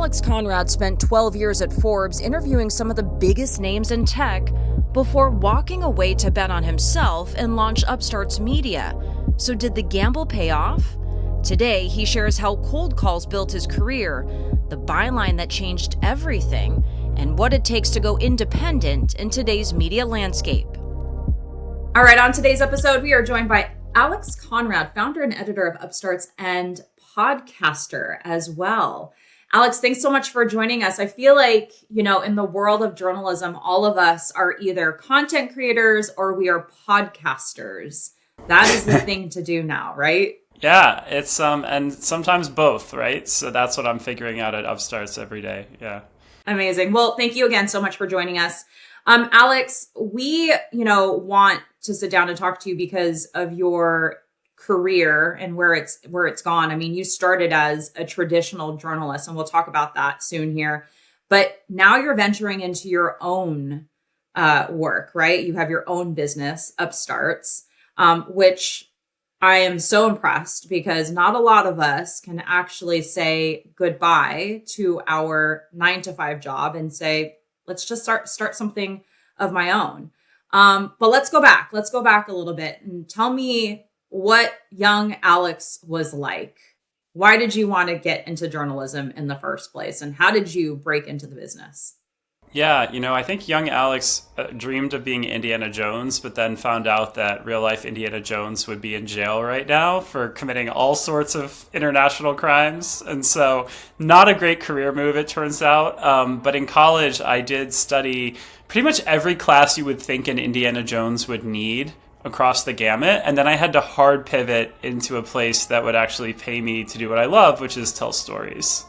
Alex Konrad spent 12 years at Forbes interviewing some of the biggest names in tech before walking away to bet on himself and launch Upstarts Media. So did the gamble pay off? Today, he shares how cold calls built his career, the byline that changed everything, and what it takes to go independent in today's media landscape. All right, on today's episode, we are joined by Alex Konrad, founder and editor of Upstarts and podcaster as well. Alex, thanks so much for joining us. I feel like, in the world of journalism, all of us are either content creators or we are podcasters. That is the thing to do now, right? Yeah, it's and sometimes both, right? So that's what I'm figuring out at Upstarts every day. Yeah. Amazing. Well, thank you again so much for joining us. Alex, we, want to sit down and talk to you because of your career and where it's gone. I mean, you started as a traditional journalist, and we'll talk about that soon here. But now you're venturing into your own work, right? You have your own business, Upstarts, which I am so impressed because not a lot of us can actually say goodbye to our 9-to-5 job and say, let's just start something of my own. But let's go back a little bit and tell me what young Alex was like. Why did you want to get into journalism in the first place? And how did you break into the business? Yeah, I think young Alex dreamed of being Indiana Jones, but then found out that real life Indiana Jones would be in jail right now for committing all sorts of international crimes. And so not a great career move, it turns out. But in college, I did study pretty much every class you would think an Indiana Jones would need across the gamut. And then I had to hard pivot into a place that would actually pay me to do what I love, which is tell stories.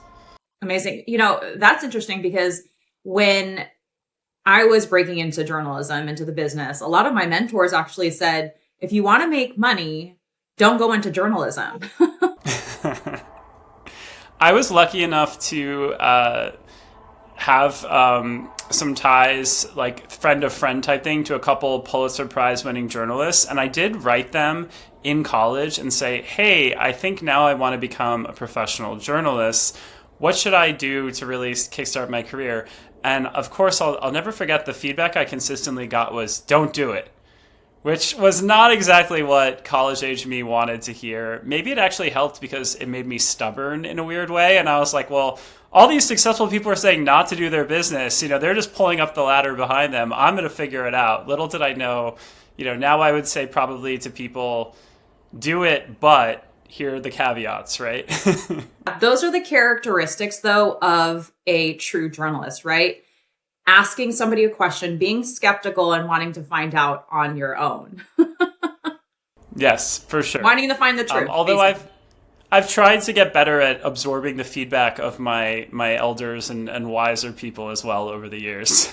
Amazing. That's interesting because when I was breaking into journalism, into the business, a lot of my mentors actually said, if you want to make money, don't go into journalism. I was lucky enough to have some ties, like friend of friend type thing, to a couple Pulitzer Prize winning journalists. And I did write them in college and say, hey, I think now I want to become a professional journalist. What should I do to really kickstart my career? And of course, I'll never forget the feedback I consistently got was, don't do it, which was not exactly what college age me wanted to hear. Maybe it actually helped because it made me stubborn in a weird way. And I was like, well, all these successful people are saying not to do their business. They're just pulling up the ladder behind them. I'm going to figure it out. Little did I know, now I would say probably to people, do it, but here are the caveats, right? Those are the characteristics, though, of a true journalist, right? Asking somebody a question, being skeptical, and wanting to find out on your own. Yes, for sure. Wanting to find the truth. Although I've tried to get better at absorbing the feedback of my elders and wiser people as well over the years.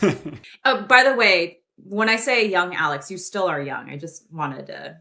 By the way, when I say young Alex, you still are young. I just wanted to,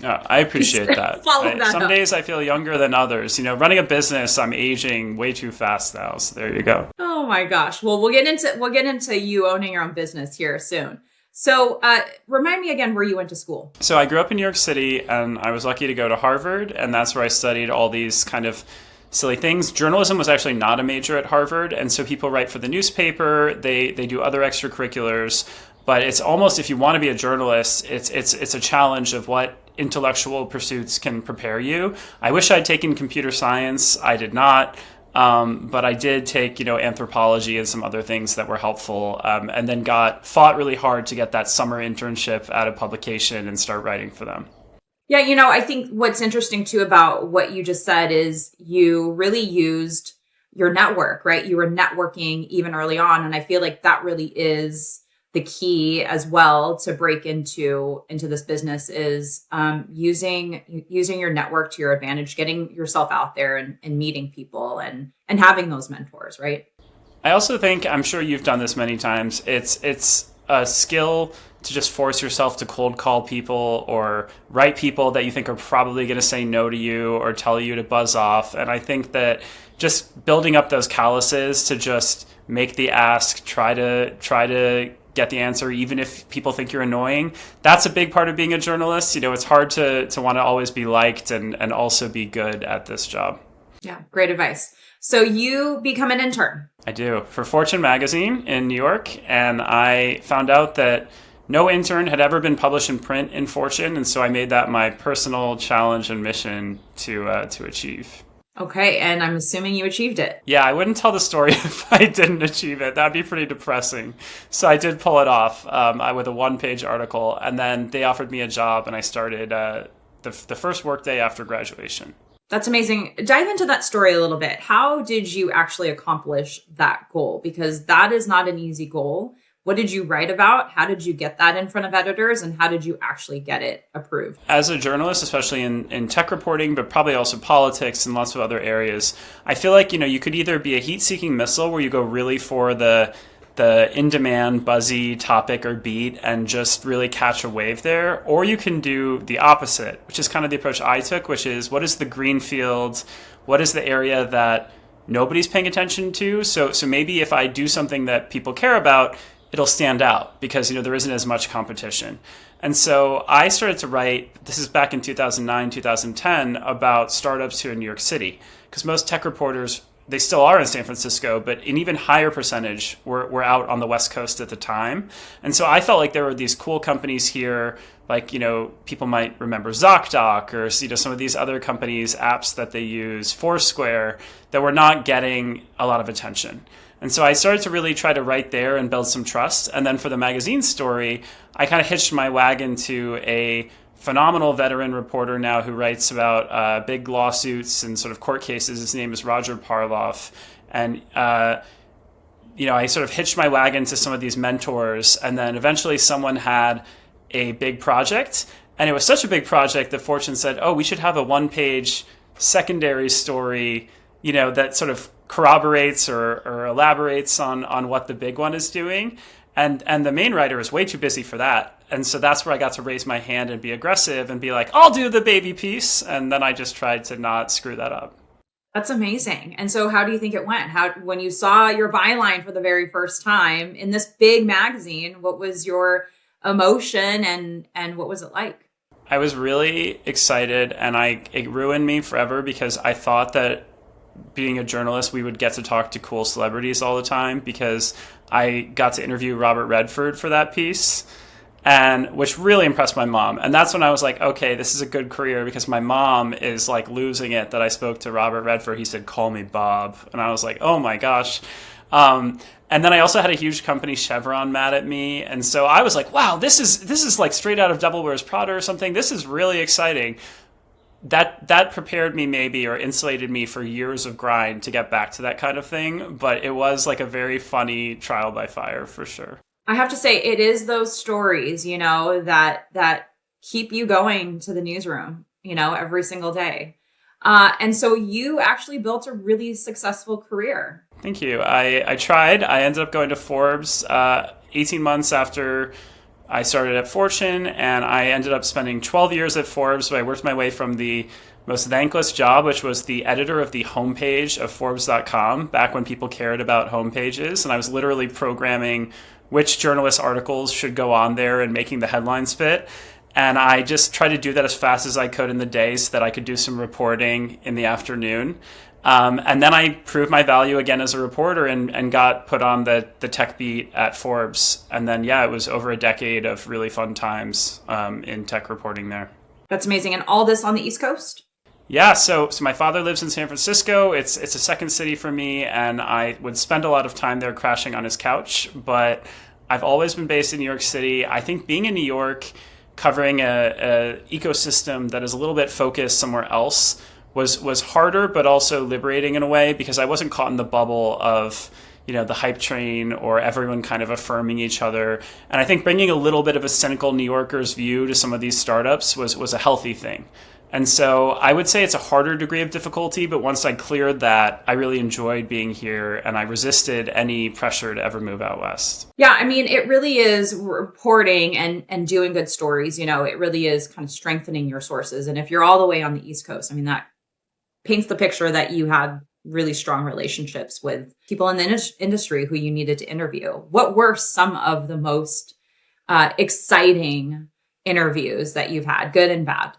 I appreciate that. Some days I feel younger than others. Running a business, I'm aging way too fast now. So there you go. Oh my gosh. Well, we'll get into you owning your own business here soon. So remind me again where you went to school. So I grew up in New York City, and I was lucky to go to Harvard, and that's where I studied all these kind of silly things. Journalism was actually not a major at Harvard, and so people write for the newspaper. They do other extracurriculars. But it's almost, if you want to be a journalist, it's a challenge of what intellectual pursuits can prepare you. I wish I'd taken computer science. I did not. But I did take, anthropology and some other things that were helpful, and then fought really hard to get that summer internship at a publication and start writing for them. Yeah, I think what's interesting too about what you just said is you really used your network, right? You were networking even early on. And I feel like that really is the key as well to break into this business is using your network to your advantage, getting yourself out there and meeting people and having those mentors, right? I also think, I'm sure you've done this many times, it's a skill to just force yourself to cold call people or write people that you think are probably going to say no to you or tell you to buzz off. And I think that just building up those calluses to just make the ask, try to get the answer, even if people think you're annoying. That's a big part of being a journalist. It's hard to want to always be liked and also be good at this job. Yeah, great advice. So you become an intern. I do, for Fortune magazine in New York, and I found out that no intern had ever been published in print in Fortune, and so I made that my personal challenge and mission to achieve. Okay, and I'm assuming you achieved it. Yeah, I wouldn't tell the story if I didn't achieve it. That'd be pretty depressing. So I did pull it off with a one-page article, and then they offered me a job, and I started the first workday after graduation. That's amazing. Dive into that story a little bit. How did you actually accomplish that goal? Because that is not an easy goal. What did you write about? How did you get that in front of editors? And how did you actually get it approved? As a journalist, especially in tech reporting, but probably also politics and lots of other areas, I feel like, you could either be a heat-seeking missile where you go really for the in-demand, buzzy topic or beat and just really catch a wave there, or you can do the opposite, which is kind of the approach I took, which is what is the green field? What is the area that nobody's paying attention to? So maybe if I do something that people care about, it'll stand out because, there isn't as much competition. And so I started to write, this is back in 2009, 2010, about startups here in New York City, because most tech reporters, they still are in San Francisco, but an even higher percentage were out on the West Coast at the time. And so I felt like there were these cool companies here, like, people might remember ZocDoc or, some of these other companies, apps that they use, Foursquare, that were not getting a lot of attention. And so I started to really try to write there and build some trust. And then for the magazine story, I kind of hitched my wagon to a phenomenal veteran reporter now who writes about big lawsuits and sort of court cases. His name is Roger Parloff. And, I sort of hitched my wagon to some of these mentors. And then eventually someone had a big project. And it was such a big project that Fortune said, oh, we should have a one-page secondary story, that sort of corroborates or elaborates on what the big one is doing. And the main writer is way too busy for that. And so that's where I got to raise my hand and be aggressive and be like, I'll do the baby piece. And then I just tried to not screw that up. That's amazing. And so how do you think it went? When you saw your byline for the very first time in this big magazine, what was your emotion and what was it like? I was really excited, and it ruined me forever because I thought that being a journalist, we would get to talk to cool celebrities all the time, because I got to interview Robert Redford for that piece, and which really impressed my mom. And that's when I was like, okay, this is a good career, because my mom is like losing it that I spoke to Robert Redford. He said, call me Bob. And I was like, oh my gosh. And then I also had a huge company, Chevron, mad at me. And so I was like, wow, this is like straight out of Devil Wears Prada or something. This is really exciting. That prepared me maybe, or insulated me for years of grind to get back to that kind of thing. But it was like a very funny trial by fire for sure. I have to say, it is those stories, that keep you going to the newsroom, every single day. And so you actually built a really successful career. Thank you. I tried. I ended up going to Forbes 18 months after I started at Fortune, and I ended up spending 12 years at Forbes. So I worked my way from the most thankless job, which was the editor of the homepage of Forbes.com, back when people cared about homepages. And I was literally programming which journalist articles should go on there and making the headlines fit. And I just tried to do that as fast as I could in the day so that I could do some reporting in the afternoon. And then I proved my value again as a reporter and got put on the tech beat at Forbes. And then, it was over a decade of really fun times in tech reporting there. That's amazing. And all this on the East Coast? Yeah, so my father lives in San Francisco. It's a second city for me, and I would spend a lot of time there crashing on his couch. But I've always been based in New York City. I think being in New York, covering a ecosystem that is a little bit focused somewhere else was harder, but also liberating in a way, because I wasn't caught in the bubble of, the hype train or everyone kind of affirming each other. And I think bringing a little bit of a cynical New Yorker's view to some of these startups was a healthy thing. And so I would say it's a harder degree of difficulty, but once I cleared that, I really enjoyed being here, and I resisted any pressure to ever move out west. Yeah, I mean, it really is reporting and doing good stories. It really is kind of strengthening your sources. And if you're all the way on the East Coast, I mean, that paints the picture that you had really strong relationships with people in the industry who you needed to interview. What were some of the most exciting interviews that you've had, good and bad?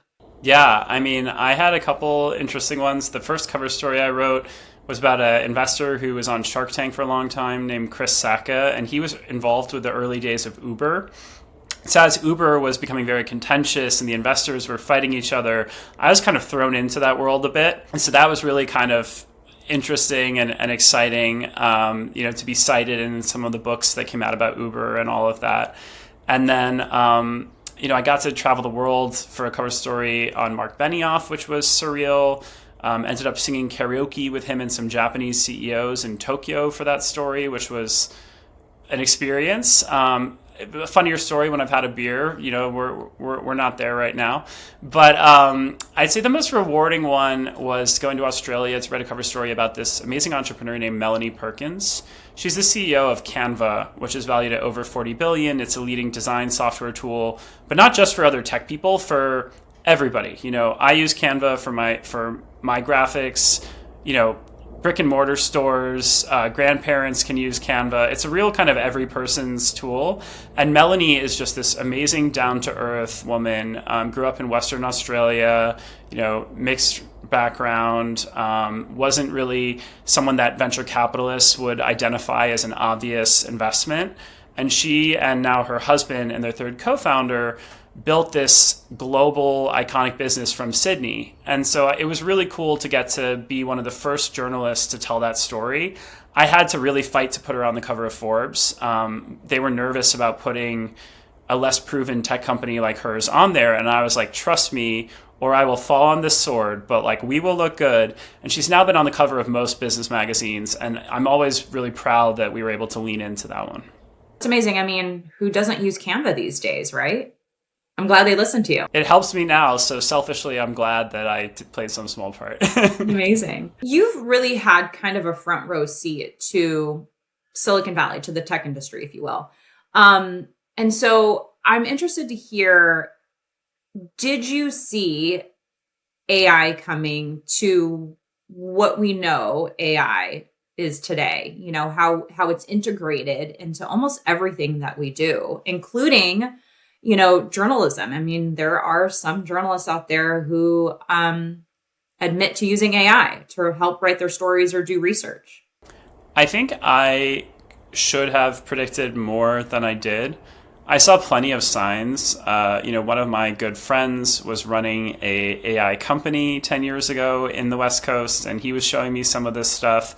Yeah, I mean, I had a couple interesting ones. The first cover story I wrote was about an investor who was on Shark Tank for a long time named Chris Sacca, and he was involved with the early days of Uber. So as Uber was becoming very contentious and the investors were fighting each other, I was kind of thrown into that world a bit. And so that was really kind of interesting and exciting, to be cited in some of the books that came out about Uber and all of that. And then, I got to travel the world for a cover story on Mark Benioff, which was surreal. Ended up singing karaoke with him and some Japanese CEOs in Tokyo for that story, which was an experience. A funnier story when I've had a beer. We're not there right now, but I'd say the most rewarding one was going to Australia to write a cover story about this amazing entrepreneur named Melanie Perkins. She's the CEO of Canva, which is valued at over 40 billion. It's a leading design software tool, but not just for other tech people, for everybody. I use Canva for my graphics. Brick and mortar stores, grandparents can use Canva. It's a real kind of every person's tool. And Melanie is just this amazing down-to-earth woman, grew up in Western Australia, mixed background, wasn't really someone that venture capitalists would identify as an obvious investment. And she and now her husband and their third co-founder built this global iconic business from Sydney. And so it was really cool to get to be one of the first journalists to tell that story. I had to really fight to put her on the cover of Forbes. They were nervous about putting a less proven tech company like hers on there. And I was like, trust me, or I will fall on this sword, but we will look good. And she's now been on the cover of most business magazines. And I'm always really proud that we were able to lean into that one. It's amazing. I mean, who doesn't use Canva these days, right? I'm glad they listened to you. It helps me now. So selfishly, I'm glad that I played some small part. Amazing. You've really had kind of a front row seat to Silicon Valley, to the tech industry, if you will. And so I'm interested to hear, did you see AI coming to what we know AI is today? How it's integrated into almost everything that we do, including journalism. I mean, there are some journalists out there who admit to using AI to help write their stories or do research. I think I should have predicted more than I did. I saw plenty of signs. One of my good friends was running a AI company 10 years ago in the West Coast, and he was showing me some of this stuff.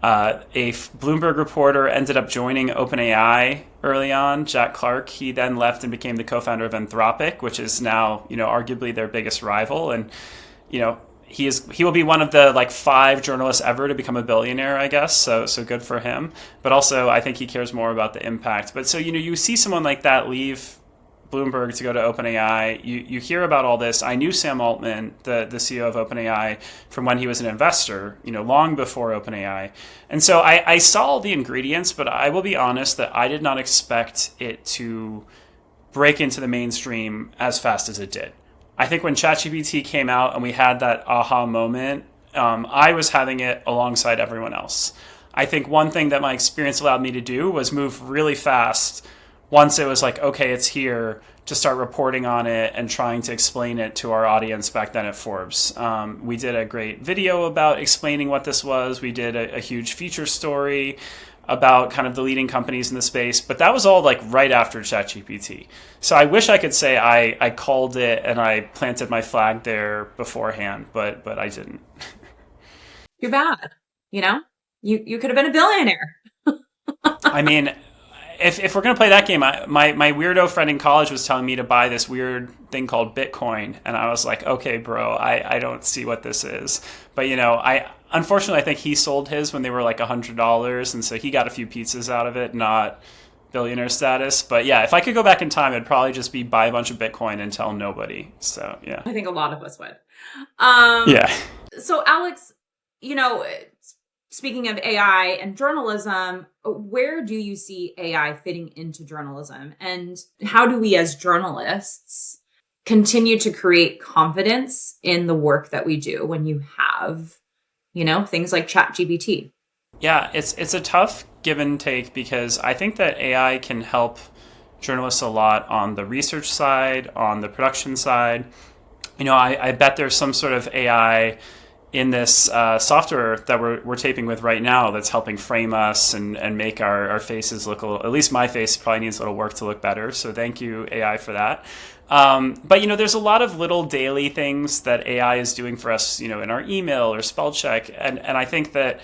A Bloomberg reporter ended up joining OpenAI early on, Jack Clark. He then left and became the co-founder of Anthropic, which is now, arguably their biggest rival. And, he will be one of the 5 journalists ever to become a billionaire, I guess. So good for him. But also, I think he cares more about the impact. But so, you see someone like that leave Bloomberg to go to OpenAI. You hear about all this. I knew Sam Altman, the CEO of OpenAI, from when he was an investor, long before OpenAI. And so I saw all the ingredients, but I will be honest that I did not expect it to break into the mainstream as fast as it did. I think when ChatGPT came out and we had that aha moment, I was having it alongside everyone else. I think one thing that my experience allowed me to do was move really fast once it was okay, it's here, to start reporting on it and trying to explain it to our audience back then at Forbes. We did a great video about explaining what this was. We did a huge feature story about kind of the leading companies in the space, but that was all right after ChatGPT. So I wish I could say I called it and I planted my flag there beforehand, but I didn't. Too bad. You could have been a billionaire. I mean, if we're going to play that game, my weirdo friend in college was telling me to buy this weird thing called Bitcoin. And I was like, okay, bro, I don't see what this is. But, unfortunately, I think he sold his when they were $100. And so he got a few pizzas out of it, not billionaire status. But yeah, if I could go back in time, it'd probably just be buy a bunch of Bitcoin and tell nobody. So, yeah. I think a lot of us would. Yeah. So, Alex, speaking of AI and journalism, where do you see AI fitting into journalism? And how do we as journalists continue to create confidence in the work that we do when you have, things like ChatGPT? Yeah, it's a tough give and take, because I think that AI can help journalists a lot on the research side, on the production side. I bet there's some sort of AI in this software that we're taping with right now that's helping frame us and make our faces look a little, at least my face probably needs a little work to look better. So thank you, AI, for that. But, there's a lot of little daily things that AI is doing for us, in our email or spell check. And I think that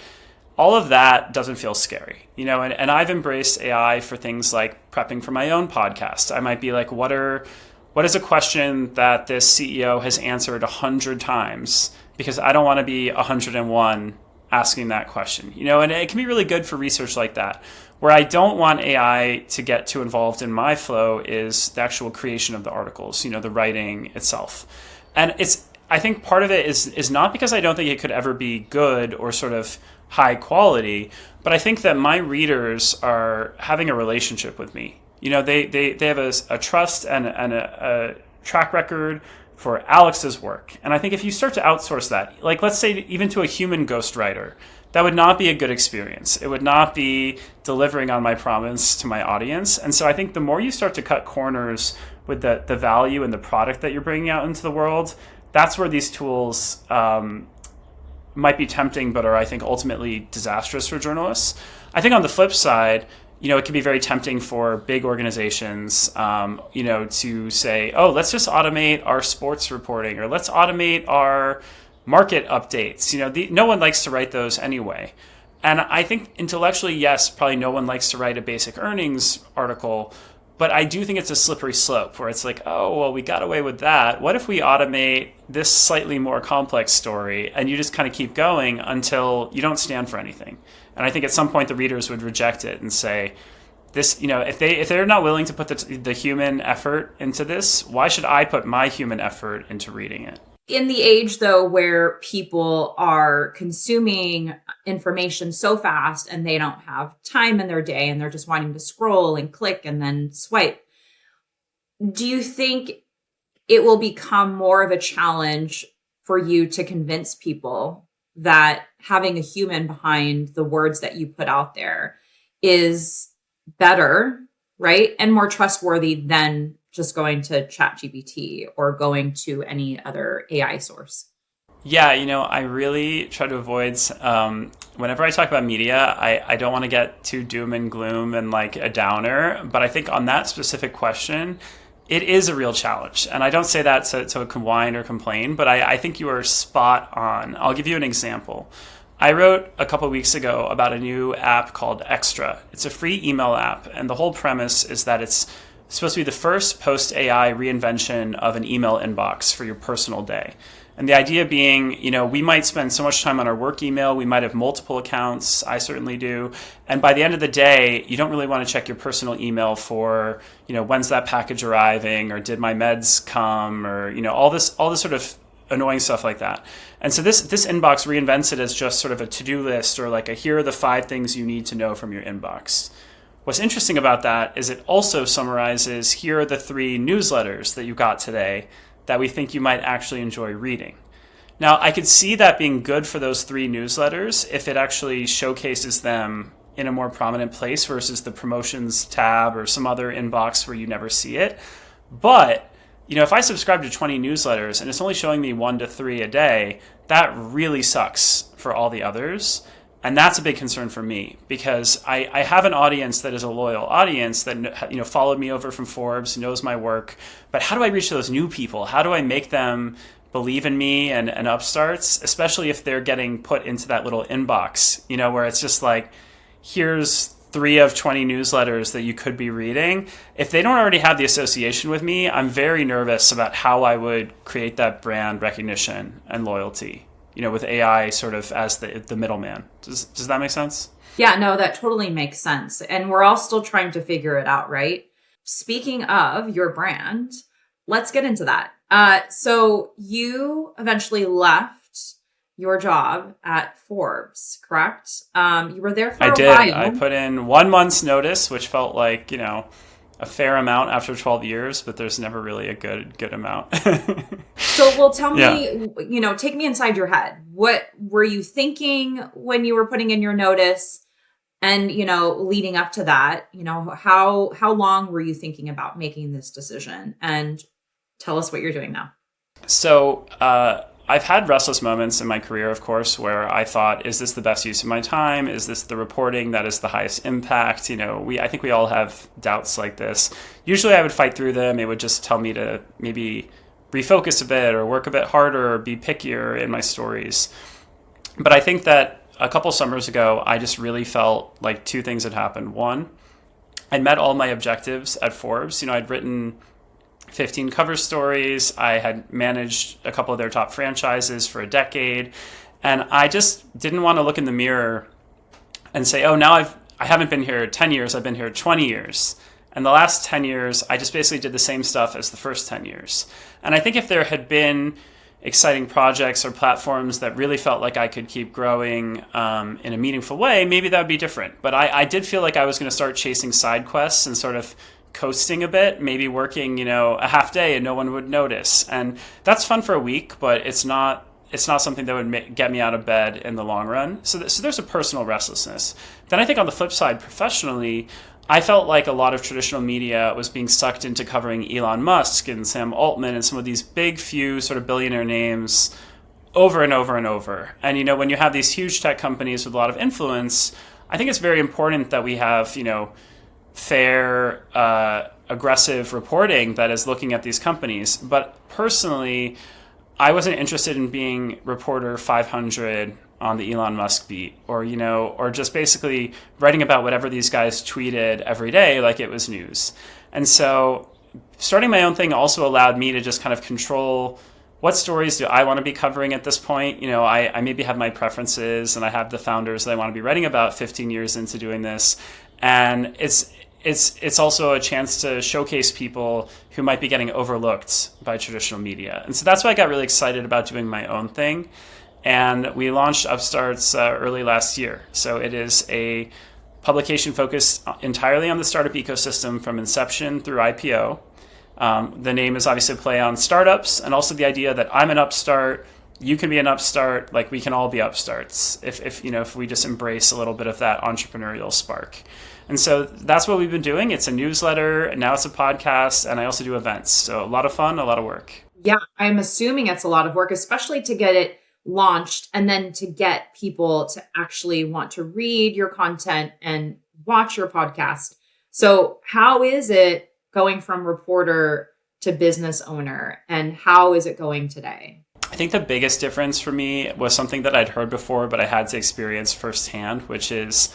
all of that doesn't feel scary, and I've embraced AI for things like prepping for my own podcast. I might be like, what is a question that this CEO has answered 100 times? Because I don't want to be 101 asking that question, and it can be really good for research like that. Where I don't want AI to get too involved in my flow is the actual creation of the articles, the writing itself. And I think part of it is not because I don't think it could ever be good or sort of high quality, but I think that my readers are having a relationship with me. They have a trust and a track record for Alex's work. And I think if you start to outsource that, like let's say even to a human ghostwriter, that would not be a good experience. It would not be delivering on my promise to my audience. And so I think the more you start to cut corners with the value and the product that you're bringing out into the world, that's where these tools might be tempting, but are, I think, ultimately disastrous for journalists. I think on the flip side, it can be very tempting for big organizations, to say, oh, let's just automate our sports reporting, or let's automate our market updates. No one likes to write those anyway. And I think intellectually, yes, probably no one likes to write a basic earnings article, but I do think it's a slippery slope where it's like, oh, well, we got away with that. What if we automate this slightly more complex story? And you just kind of keep going until you don't stand for anything. And I think at some point the readers would reject it and say, this, if they're not willing to put the human effort into this, why should I put my human effort into reading it? In the age, though, where people are consuming information so fast and they don't have time in their day and they're just wanting to scroll and click and then swipe, do you think it will become more of a challenge for you to convince people that having a human behind the words that you put out there is better, right? And more trustworthy than just going to ChatGPT or going to any other AI source? Yeah, I really try to avoid, whenever I talk about media, I don't want to get too doom and gloom and like a downer. But I think on that specific question, it is a real challenge. And I don't say that to whine or complain, but I think you are spot on. I'll give you an example. I wrote a couple of weeks ago about a new app called Extra. It's a free email app. And the whole premise is that it's supposed to be the first post-AI reinvention of an email inbox for your personal day. And the idea being, we might spend so much time on our work email, we might have multiple accounts, I certainly do. And by the end of the day, you don't really want to check your personal email for, when's that package arriving, or did my meds come, or, all this sort of annoying stuff like that. And so this inbox reinvents it as just sort of a to-do list, or like here are the 5 things you need to know from your inbox. What's interesting about that is it also summarizes, here are the 3 newsletters that you got today that we think you might actually enjoy reading. Now, I could see that being good for those 3 newsletters if it actually showcases them in a more prominent place versus the promotions tab or some other inbox where you never see it. But, if I subscribe to 20 newsletters and it's only showing me 1 to 3 a day, that really sucks for all the others. And that's a big concern for me because I have an audience that is a loyal audience that followed me over from Forbes, knows my work. But how do I reach those new people? How do I make them believe in me and Upstarts, especially if they're getting put into that little inbox, where it's just like, here's 3 of 20 newsletters that you could be reading. If they don't already have the association with me, I'm very nervous about how I would create that brand recognition and loyalty. With AI sort of as the middleman. Does that make sense? Yeah, no, that totally makes sense. And we're all still trying to figure it out, right? Speaking of your brand, let's get into that. So you eventually left your job at Forbes, correct? You were there for a while. I did. I put in 1 month's notice, which felt like, a fair amount after 12 years, but there's never really a good amount. So, tell me, take me inside your head. What were you thinking when you were putting in your notice? And, leading up to that, how long were you thinking about making this decision? And tell us what you're doing now. So I've had restless moments in my career, of course, where I thought, is this the best use of my time? Is this the reporting that is the highest impact? I think we all have doubts like this. Usually I would fight through them. It would just tell me to maybe refocus a bit or work a bit harder or be pickier in my stories. But I think that a couple summers ago, I just really felt like two things had happened. One, I'd met all my objectives at Forbes. I'd written 15 cover stories. I had managed a couple of their top franchises for a decade. And I just didn't want to look in the mirror and say, oh, now I haven't been here 10 years, I've been here 20 years. And the last 10 years, I just basically did the same stuff as the first 10 years. And I think if there had been exciting projects or platforms that really felt like I could keep growing in a meaningful way, maybe that would be different. But I did feel like I was going to start chasing side quests and sort of coasting a bit, maybe working, a half day and no one would notice. And that's fun for a week, but it's not something that would get me out of bed in the long run. So there's a personal restlessness. Then I think on the flip side, professionally, I felt like a lot of traditional media was being sucked into covering Elon Musk and Sam Altman and some of these big few sort of billionaire names over and over and over. And, when you have these huge tech companies with a lot of influence, I think it's very important that we have, fair, aggressive reporting that is looking at these companies. But personally, I wasn't interested in being reporter 500 on the Elon Musk beat, or just basically writing about whatever these guys tweeted every day like it was news. And so starting my own thing also allowed me to just kind of control what stories do I want to be covering at this point. I maybe have my preferences and I have the founders that I want to be writing about 15 years into doing this. And it's also a chance to showcase people who might be getting overlooked by traditional media. And so that's why I got really excited about doing my own thing. And we launched Upstarts early last year. So it is a publication focused entirely on the startup ecosystem from inception through IPO. The name is obviously a play on startups and also the idea that I'm an upstart, you can be an upstart, like we can all be upstarts if we just embrace a little bit of that entrepreneurial spark. And so that's what we've been doing. It's a newsletter, and now it's a podcast, and I also do events. So a lot of fun, a lot of work. Yeah, I'm assuming it's a lot of work, especially to get it launched and then to get people to actually want to read your content and watch your podcast. So how is it going from reporter to business owner, and how is it going today? I think the biggest difference for me was something that I'd heard before, but I had to experience firsthand, which is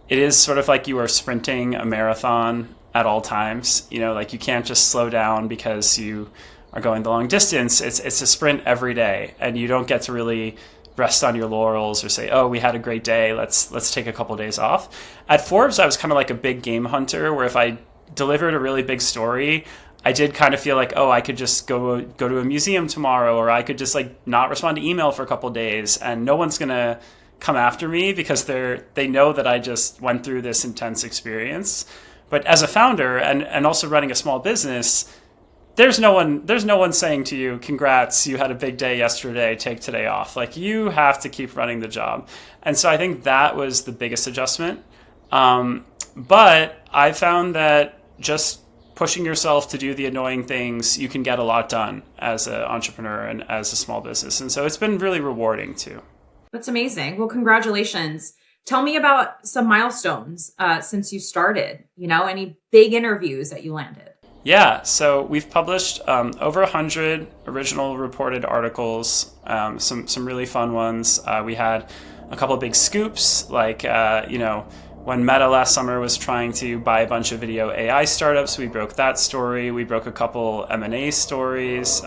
it is sort of like you are sprinting a marathon at all times. Like you can't just slow down because you are going the long distance. It's a sprint every day, and you don't get to really rest on your laurels or say, oh, we had a great day, let's take a couple of days off. At Forbes, I was kind of like a big game hunter, where if I delivered a really big story, I did kind of feel like, oh, I could just go to a museum tomorrow, or I could just like not respond to email for a couple of days, and no one's gonna come after me because they know that I just went through this intense experience. But as a founder and also running a small business, there's no one saying to you, congrats, you had a big day yesterday, take today off. Like you have to keep running the job. And so I think that was the biggest adjustment. But I found that just pushing yourself to do the annoying things, you can get a lot done as an entrepreneur and as a small business. And so it's been really rewarding too. That's amazing. Well, congratulations. Tell me about some milestones since you started, any big interviews that you landed. Yeah, so we've published over 100 original reported articles, some really fun ones. We had a couple of big scoops, like, when Meta last summer was trying to buy a bunch of video AI startups, we broke that story. We broke a couple M&A stories.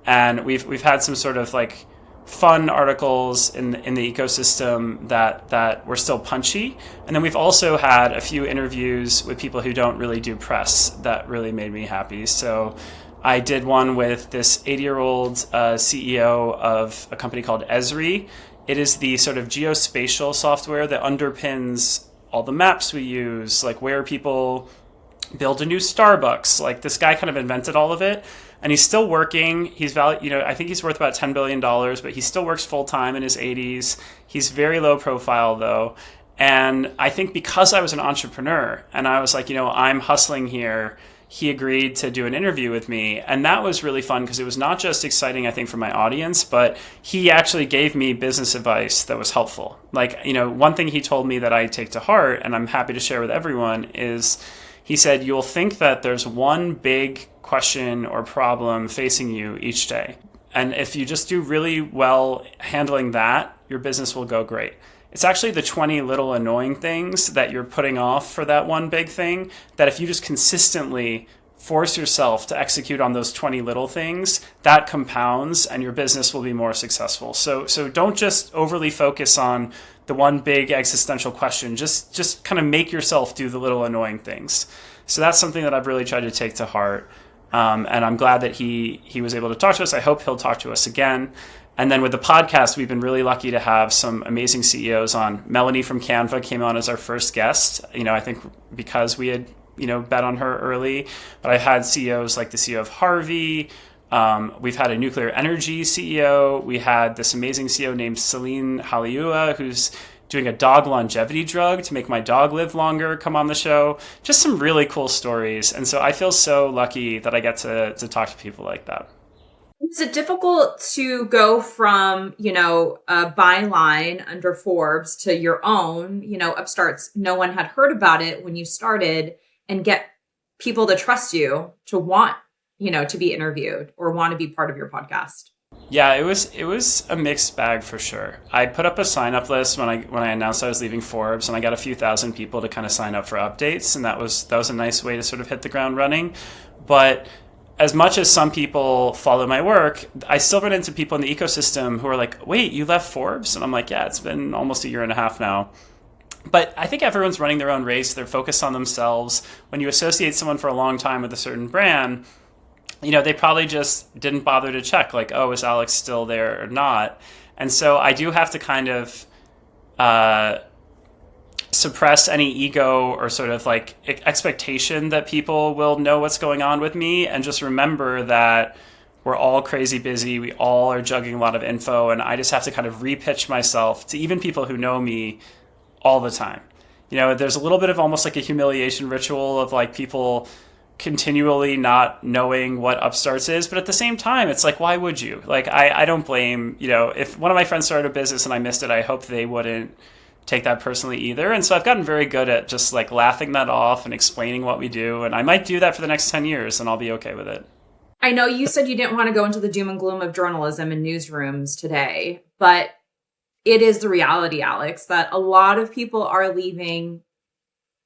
And we've had some sort of like fun articles in the ecosystem that were still punchy. And then we've also had a few interviews with people who don't really do press that really made me happy. So I did one with this 80-year-old CEO of a company called Esri. It is the sort of geospatial software that underpins all the maps we use, like where people build a new Starbucks. Like this guy kind of invented all of it. And he's still working. He's I think he's worth about $10 billion, but he still works full time in his 80s. He's very low profile though. And I think because I was an entrepreneur and I was like, I'm hustling here, he agreed to do an interview with me. And that was really fun because it was not just exciting, I think, for my audience, but he actually gave me business advice that was helpful. Like, one thing he told me that I take to heart, and I'm happy to share with everyone, is he said, you'll think that there's one big question or problem facing you each day. And if you just do really well handling that, your business will go great. It's actually the 20 little annoying things that you're putting off for that one big thing, that if you just consistently force yourself to execute on those 20 little things, that compounds and your business will be more successful. So don't just overly focus on the one big existential question. Just kind of make yourself do the little annoying things. So that's something that I've really tried to take to heart. And I'm glad that he was able to talk to us. I hope he'll talk to us again. And then with the podcast, we've been really lucky to have some amazing CEOs on. Melanie from Canva came on as our first guest, I think because we had, bet on her early. But I've had CEOs like the CEO of Harvey. We've had a nuclear energy CEO. We had this amazing CEO named Celine Haliua, who's doing a dog longevity drug to make my dog live longer, come on the show. Just some really cool stories. And so I feel so lucky that I get to talk to people like that. Is it difficult to go from, a byline under Forbes to your own, Upstarts? No one had heard about it when you started, and get people to trust you to want, to be interviewed or want to be part of your podcast? Yeah, it was a mixed bag for sure. I put up a sign up list when I announced I was leaving Forbes, and I got a few thousand people to kind of sign up for updates, and that was a nice way to sort of hit the ground running. But as much as some people follow my work, I still run into people in the ecosystem who are like, wait, you left Forbes? And I'm like, yeah, it's been almost a year and a half now. But I think everyone's running their own race. They're focused on themselves. When you associate someone for a long time with a certain brand, they probably just didn't bother to check, like, oh, is Alex still there or not? And so I do have to kind of suppress any ego or sort of like expectation that people will know what's going on with me, and just remember that we're all crazy busy. We all are juggling a lot of info, and I just have to kind of repitch myself to even people who know me all the time. There's a little bit of almost like a humiliation ritual of like people continually not knowing what Upstarts is, but at the same time, it's like, why would you? Like, I don't blame, if one of my friends started a business and I missed it, I hope they wouldn't take that personally either. And so I've gotten very good at just like laughing that off and explaining what we do. And I might do that for the next 10 years and I'll be okay with it. I know you said you didn't want to go into the doom and gloom of journalism and newsrooms today, but it is the reality, Alex, that a lot of people are leaving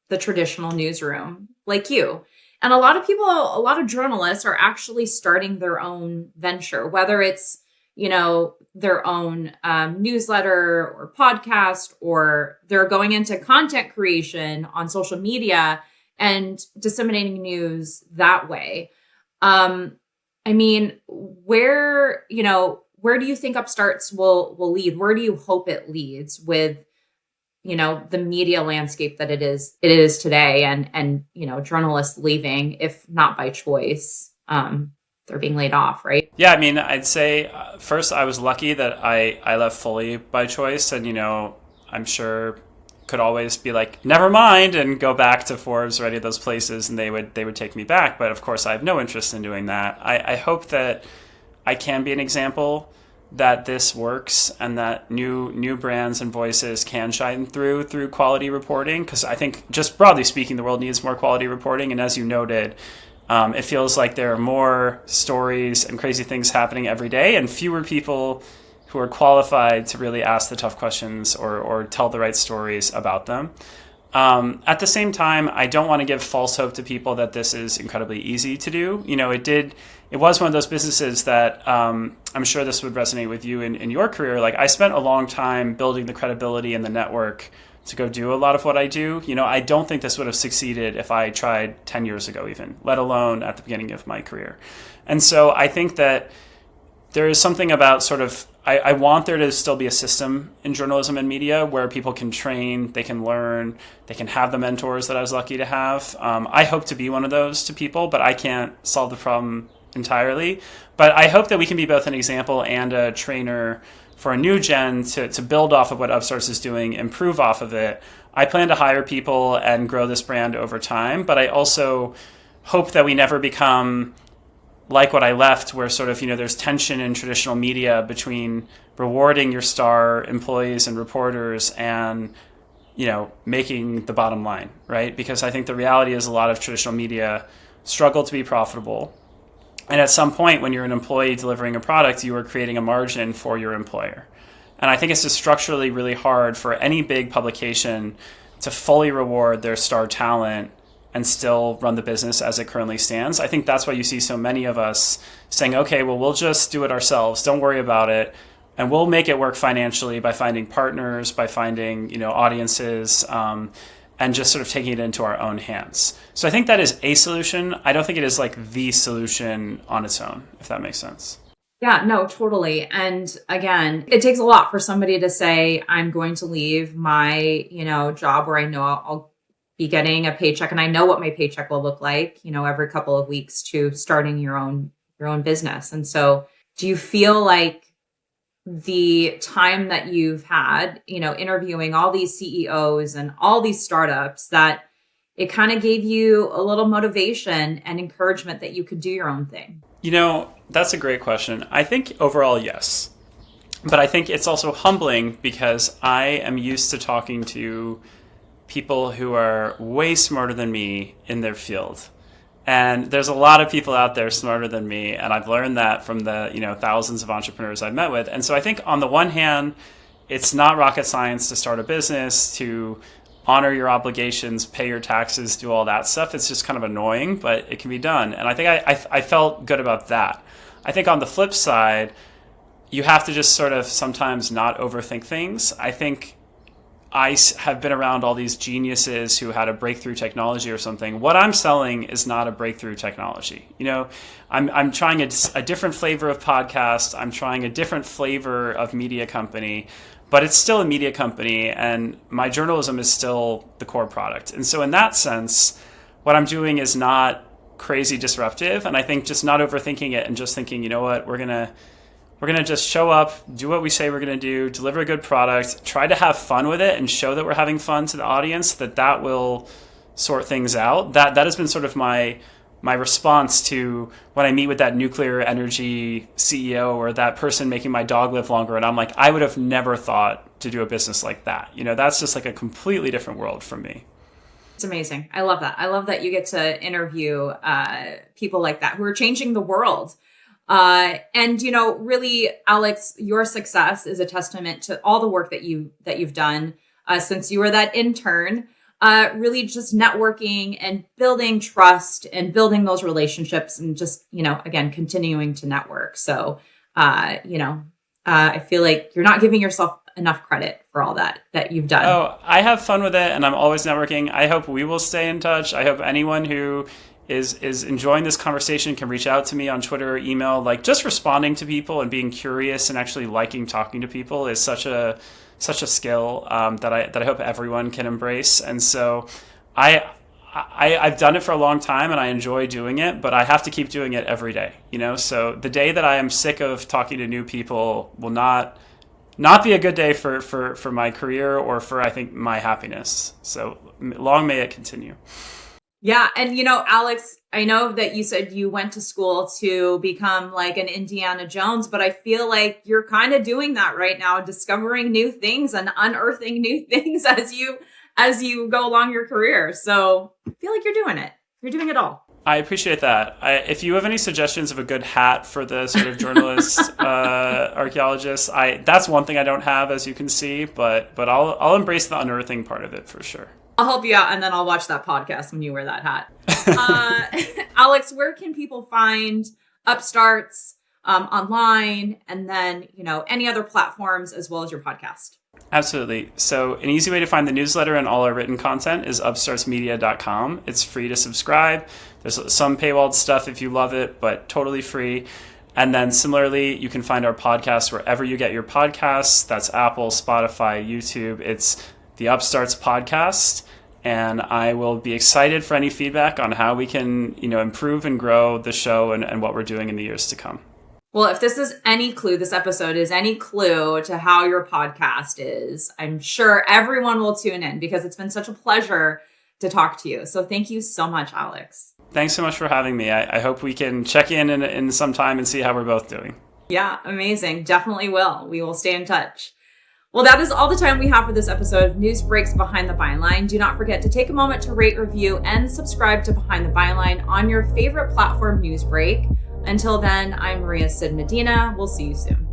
the traditional newsroom like you. And a lot of journalists are actually starting their own venture, whether it's, their own newsletter or podcast, or they're going into content creation on social media and disseminating news that way. Where do you think Upstarts will lead? Where do you hope it leads with, the media landscape that it is today, and journalists leaving, if not by choice, they're being laid off, right? Yeah, I'd say first I was lucky that I left fully by choice, and I'm sure could always be like, never mind, and go back to Forbes or any of those places, and they would take me back. But of course, I have no interest in doing that. I hope that I can be an example that this works, and that new brands and voices can shine through quality reporting, because I think, just broadly speaking, the world needs more quality reporting. And as you noted, it feels like there are more stories and crazy things happening every day, and fewer people who are qualified to really ask the tough questions or tell the right stories about them. At the same time, I don't want to give false hope to people that this is incredibly easy to do. It was one of those businesses that I'm sure this would resonate with you in your career. Like, I spent a long time building the credibility and the network to go do a lot of what I do. I don't think this would have succeeded if I tried 10 years ago even, let alone at the beginning of my career. And so I think that there is something about sort of, I want there to still be a system in journalism and media where people can train, they can learn, they can have the mentors that I was lucky to have. I hope to be one of those to people, but I can't solve the problem entirely. But I hope that we can be both an example and a trainer for a new gen to build off of what Upstarts is doing, improve off of it. I plan to hire people and grow this brand over time, but I also hope that we never become like what I left, where sort of, there's tension in traditional media between rewarding your star employees and reporters and, making the bottom line, right? Because I think the reality is a lot of traditional media struggle to be profitable. And at some point, when you're an employee delivering a product, you are creating a margin for your employer. And I think it's just structurally really hard for any big publication to fully reward their star talent and still run the business as it currently stands. I think that's why you see so many of us saying, okay, well, we'll just do it ourselves. Don't worry about it. And we'll make it work financially by finding partners, by finding, audiences, and just sort of taking it into our own hands. So I think that is a solution. I don't think it is like the solution on its own, if that makes sense. Yeah, no, totally. And again, it takes a lot for somebody to say, I'm going to leave my, job where I know I'll be getting a paycheck and I know what my paycheck will look like, every couple of weeks, to starting your own business. And so do you feel like the time that you've had, interviewing all these CEOs and all these startups, that it kind of gave you a little motivation and encouragement that you could do your own thing? That's a great question. I think overall, yes. But I think it's also humbling because I am used to talking to people who are way smarter than me in their field. And there's a lot of people out there smarter than me. And I've learned that from the, thousands of entrepreneurs I've met with. And so I think on the one hand, it's not rocket science to start a business, to honor your obligations, pay your taxes, do all that stuff. It's just kind of annoying, but it can be done. And I think I felt good about that. I think on the flip side, you have to just sort of sometimes not overthink things. I think I have been around all these geniuses who had a breakthrough technology or something. What I'm selling is not a breakthrough technology. I'm trying a different flavor of podcast. I'm trying a different flavor of media company, but it's still a media company, and my journalism is still the core product. And so in that sense, what I'm doing is not crazy disruptive. And I think just not overthinking it and just thinking, what, we're going to just show up, do what we say we're going to do, deliver a good product, try to have fun with it and show that we're having fun to the audience, that will sort things out. That has been sort of my response to when I meet with that nuclear energy CEO or that person making my dog live longer. And I'm like, I would have never thought to do a business like that. That's just like a completely different world from me. It's amazing. I love that. I love that you get to interview people like that who are changing the world. And really, Alex, your success is a testament to all the work that you've done since you were that intern. Really just networking and building trust and building those relationships and just, again, continuing to network. So, I feel like you're not giving yourself enough credit for all that you've done. Oh, I have fun with it and I'm always networking. I hope we will stay in touch. I hope anyone who is enjoying this conversation can reach out to me on Twitter or email. Like, just responding to people and being curious and actually liking talking to people is such a skill that I hope everyone can embrace. And so I've done it for a long time and I enjoy doing it, but I have to keep doing it every day. So the day that I am sick of talking to new people will not be a good day for my career or for, I think, my happiness. So long may it continue. Yeah. And, Alex, I know that you said you went to school to become like an Indiana Jones, but I feel like you're kind of doing that right now, discovering new things and unearthing new things as you go along your career. So I feel like you're doing it. You're doing it all. I appreciate that. If you have any suggestions of a good hat for the sort of journalist, archaeologist, that's one thing I don't have, as you can see, but I'll embrace the unearthing part of it for sure. I'll help you out and then I'll watch that podcast when you wear that hat. Alex, where can people find Upstarts online and then, any other platforms as well as your podcast? Absolutely. So an easy way to find the newsletter and all our written content is upstartsmedia.com. It's free to subscribe. There's some paywalled stuff if you love it, but totally free. And then similarly, you can find our podcast wherever you get your podcasts. That's Apple, Spotify, YouTube. It's the Upstarts podcast. And I will be excited for any feedback on how we can, improve and grow the show and what we're doing in the years to come. Well, if this episode is any clue to how your podcast is, I'm sure everyone will tune in because it's been such a pleasure to talk to you. So thank you so much, Alex. Thanks so much for having me. I hope we can check in some time and see how we're both doing. Yeah, amazing. Definitely will. We will stay in touch. Well, that is all the time we have for this episode of NewsBreak's Behind the Byline. Do not forget to take a moment to rate, review, and subscribe to Behind the Byline on your favorite platform, NewsBreak. Until then, I'm Maria Sid Medina. We'll see you soon.